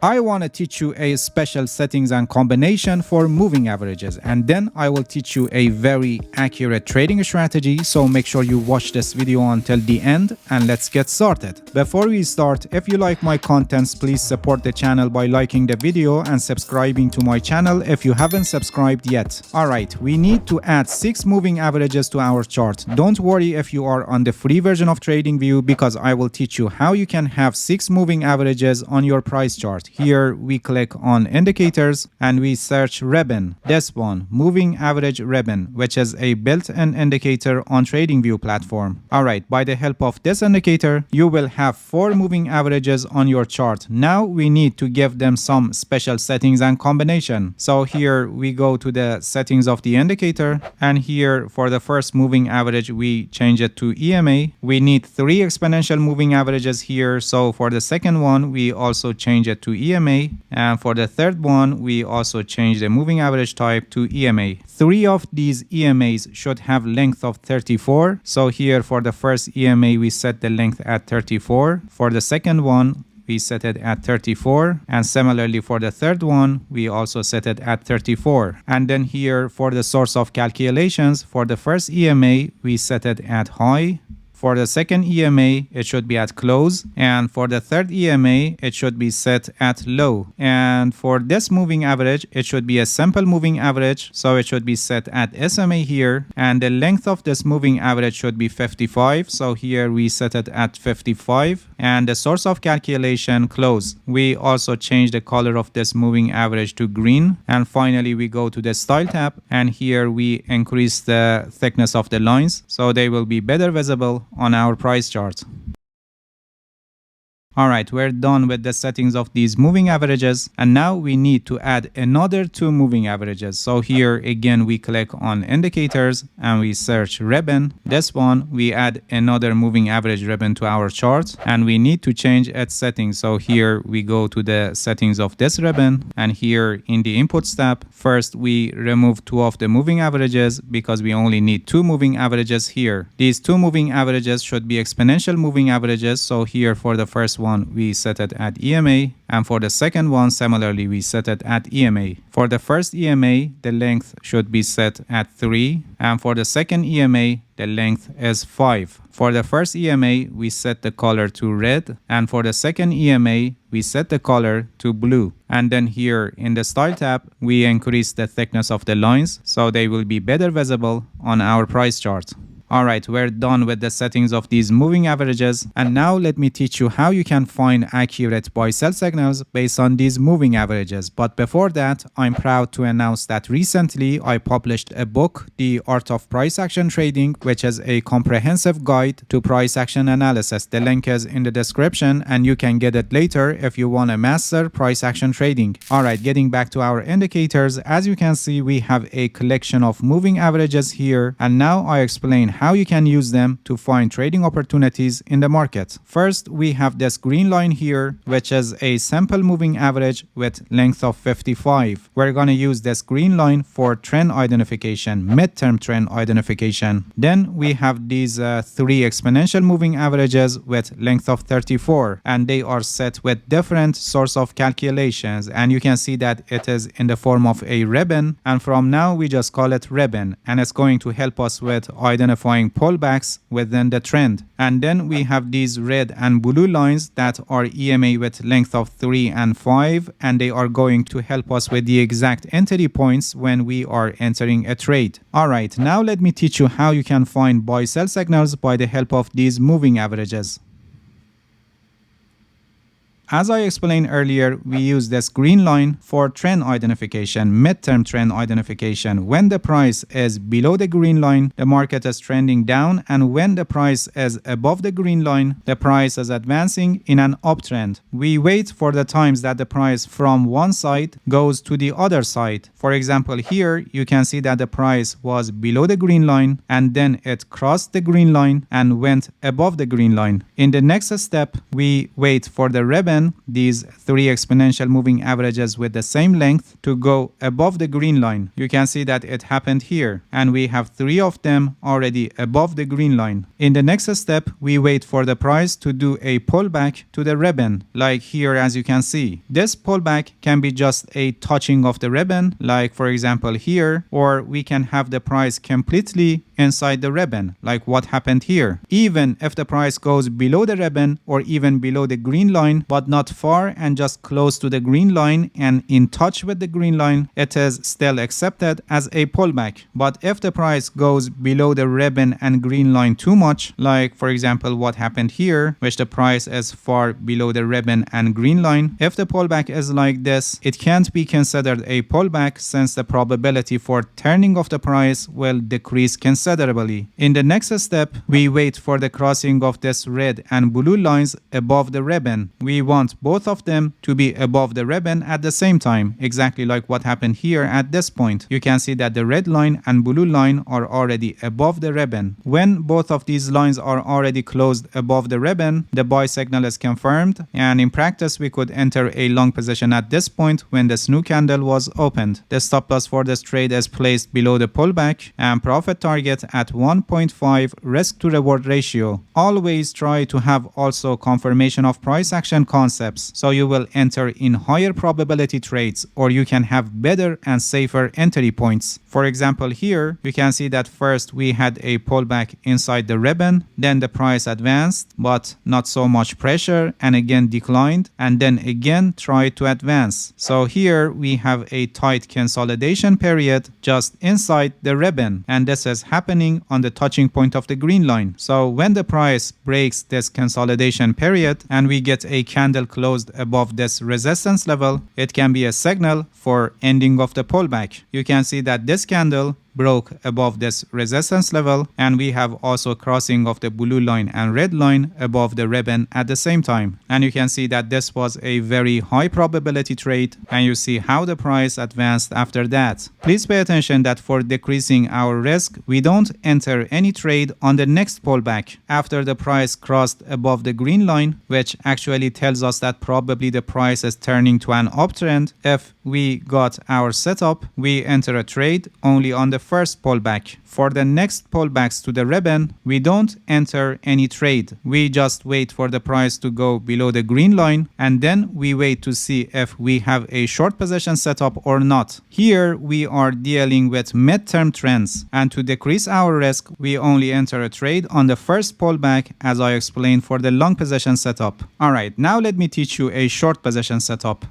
I want to teach you a special settings and combination for moving averages, and then I will teach you a very accurate trading strategy, so make sure you watch this video until the end and let's get started. Before we start, if you like my contents, please support the channel by liking the video and subscribing to my channel if you haven't subscribed yet. Alright, we need to add 6 moving averages to our chart. Don't worry if you are on the free version of TradingView, because I will teach you how you can have 6 moving averages on your price chart. Here we click on indicators and we search ribbon. This one, moving average ribbon, which is a built-in indicator on TradingView platform. Alright, by the help of this indicator, you will have 4 moving averages on your chart. Now we need to give them some special settings and combination. So here we go to the settings of the indicator, and here for the first moving average we change it to EMA. We need 3 exponential moving averages here, so for the second one we also change it to EMA, and for the third one we also change the moving average type to EMA. 3 of these EMAs should have length of 34, so here for the first EMA we set the length at 34. For the second one we set it at 34, and similarly for the third one we also set it at 34. And then here for the source of calculations, for the first EMA we set it at high. For the second EMA, it should be at close, and for the third EMA, it should be set at low. And for this moving average, it should be a simple moving average, so it should be set at SMA here, and the length of this moving average should be 55, so here we set it at 55, and the source of calculation close. We also change the color of this moving average to green, and finally we go to the style tab, and here we increase the thickness of the lines, so they will be better visible on our price chart. Alright, we're done with the settings of these moving averages, and now we need to add another 2 moving averages. So here again we click on indicators and we search ribbon. This one we add another moving average ribbon to our chart, and we need to change its settings. So here we go to the settings of this ribbon, and here in the inputs tab, first we remove 2 of the moving averages because we only need 2 moving averages here. These 2 moving averages should be exponential moving averages, so here for the first one we set it at EMA, and for the second one similarly we set it at EMA. For the first EMA the length should be set at 3, and for the second EMA the length is 5. For the first EMA we set the color to red, and for the second EMA we set the color to blue. And then here in the style tab we increase the thickness of the lines so they will be better visible on our price chart. Alright, we're done with the settings of these moving averages, and now let me teach you how you can find accurate buy-sell signals based on these moving averages. But before that, I'm proud to announce that recently I published a book, The Art of Price Action Trading, which is a comprehensive guide to price action analysis. The link is in the description and you can get it later if you want to master price action trading. Alright, getting back to our indicators, as you can see we have a collection of moving averages here, and now I explain how you can use them to find trading opportunities in the market. First, we have this green line here, which is a simple moving average with length of 55. We're going to use this green line for trend identification, midterm trend identification. Then we have these 3 exponential moving averages with length of 34, and they are set with different source of calculations, and you can see that it is in the form of a ribbon, and from now we just call it ribbon, and it's going to help us with identifying pullbacks within the trend. And then we have these red and blue lines that are EMA with length of 3 and 5, and they are going to help us with the exact entry points when we are entering a trade. Alright, now let me teach you how you can find buy-sell signals by the help of these moving averages. As I explained earlier, we use this green line for trend identification, midterm trend identification. When the price is below the green line, the market is trending down, and when the price is above the green line, the price is advancing in an uptrend. We wait for the times that the price from one side goes to the other side. For example, here you can see that the price was below the green line and then it crossed the green line and went above the green line. In the next step, we wait for the ribbon position these three exponential moving averages with the same length to go above the green line. You can see that it happened here, and we have three of them already above the green line. In the next step, we wait for the price to do a pullback to the ribbon, like here as you can see. This pullback can be just a touching of the ribbon, like for example here, or we can have the price completely inside the ribbon, like what happened here. Even if the price goes below the ribbon or even below the green line, but not far and just close to the green line and in touch with the green line, it is still accepted as a pullback. But if the price goes below the ribbon and green line too much, like for example what happened here, which the price is far below the ribbon and green line, if the pullback is like this, it can't be considered a pullback since the probability for turning of the price will decrease considerably. In the next step, we wait for the crossing of this red and blue lines above the ribbon. We want both of them to be above the ribbon at the same time, exactly like what happened here at this point. You can see that the red line and blue line are already above the ribbon. When both of these lines are already closed above the ribbon, the buy signal is confirmed, and in practice we could enter a long position at this point when this new candle was opened. The stop loss for this trade is placed below the pullback and profit target at 1.5 risk to reward ratio. Always try to have also confirmation of price action concepts, so you will enter in higher probability trades, or you can have better and safer entry points. For example here, you can see that first we had a pullback inside the ribbon, then the price advanced but not so much pressure and again declined, and then again tried to advance. So here we have a tight consolidation period just inside the ribbon, and this is happening on the touching point of the green line. So when the price breaks this consolidation period and we get a candle closed above this resistance level, it can be a signal for ending of the pullback. You can see that this candle broke above this resistance level, and we have also crossing of the blue line and red line above the ribbon at the same time. And you can see that this was a very high probability trade, and you see how the price advanced after that. Please pay attention that for decreasing our risk, we don't enter any trade on the next pullback after the price crossed above the green line, which actually tells us that probably the price is turning to an uptrend. If we got our setup, we enter a trade only on the first pullback. For the next pullbacks to the ribbon, we don't enter any trade. We just wait for the price to go below the green line, and then we wait to see if we have a short position setup or not. Here we are dealing with mid-term trends, and to decrease our risk, we only enter a trade on the first pullback as I explained for the long position setup. Alright, now let me teach you a short position setup.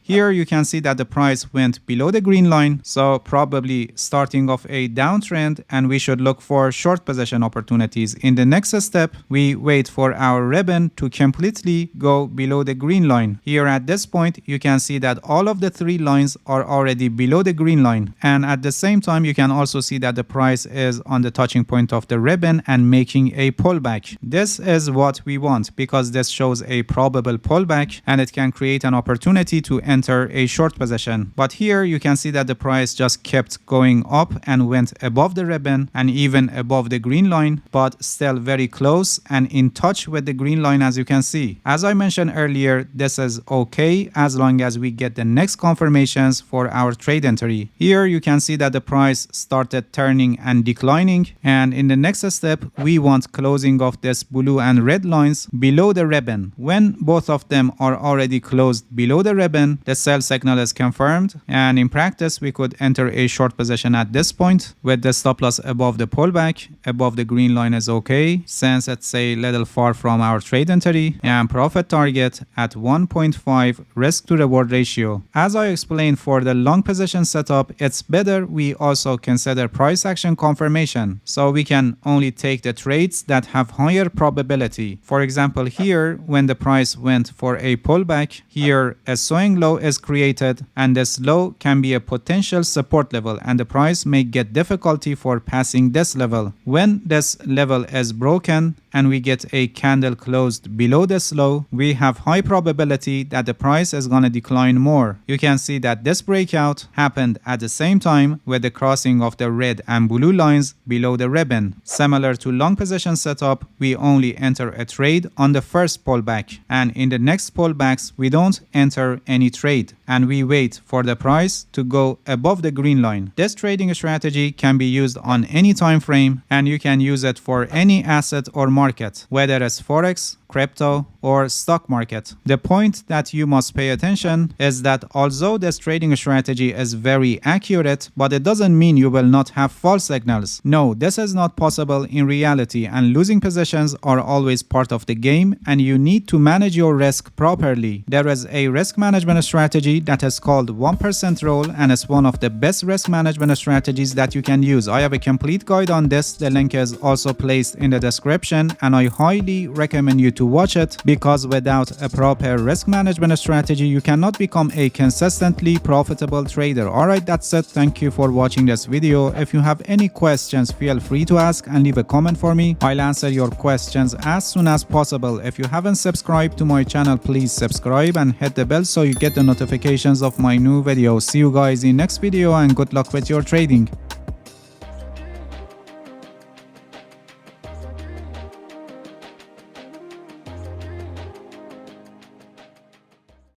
Here you can see that the price went below the green line, so probably starting off a downtrend, and we should look for short position opportunities. In the next step, we wait for our ribbon to completely go below the green line. Here at this point, you can see that all of the three lines are already below the green line, and at the same time you can also see that the price is on the touching point of the ribbon and making a pullback. This is what we want because this shows a probable pullback and it can create an opportunity to enter a short position. But here you can see that the price just kept going up and went above the ribbon and even above the green line, but still very close and in touch with the green line as you can see. As I mentioned earlier, this is okay as long as we get the next confirmations for our trade entry. Here you can see that the price started turning and declining, and in the next step we want closing of this blue and red lines below the ribbon. When both of them are already closed below the ribbon, the sell signal is confirmed, and in practice we could enter a short position at this point with the stop loss above the pullback. Above the green line is okay since it's a little far from our trade entry, and profit target at 1.5 risk to reward ratio. As I explained for the long position setup, it's better we also consider price action confirmation, so we can only take the trades that have higher probability. For example here, when the price went for a pullback, here a sewing low is created, and this low can be a potential support level, and the price may get difficulty for passing this level. When this level is broken, and we get a candle closed below this low, we have high probability that the price is going to decline more. You can see that this breakout happened at the same time with the crossing of the red and blue lines below the ribbon. Similar to long position setup, we only enter a trade on the first pullback, and in the next pullbacks we don't enter any trade and we wait for the price to go above the green line. This trading strategy can be used on any time frame, and you can use it for any asset or market, whether it's forex, crypto, or stock market. The point that you must pay attention is that although this trading strategy is very accurate, but it doesn't mean you will not have false signals. No, this is not possible in reality, and losing positions are always part of the game, and you need to manage your risk properly. There is a risk management strategy that is called 1% rule, and it's one of the best risk management strategies that you can use. I have a complete guide on this. The link is also placed in the description, and I highly recommend you to watch it, because without a proper risk management strategy, you cannot become a consistently profitable trader. Alright, that's it. Thank you for watching this video. If you have any questions, feel free to ask and leave a comment for me. I'll answer your questions as soon as possible. If you haven't subscribed to my channel, please subscribe and hit the bell so you get the notifications of my new videos. See you guys in next video, and good luck with your trading.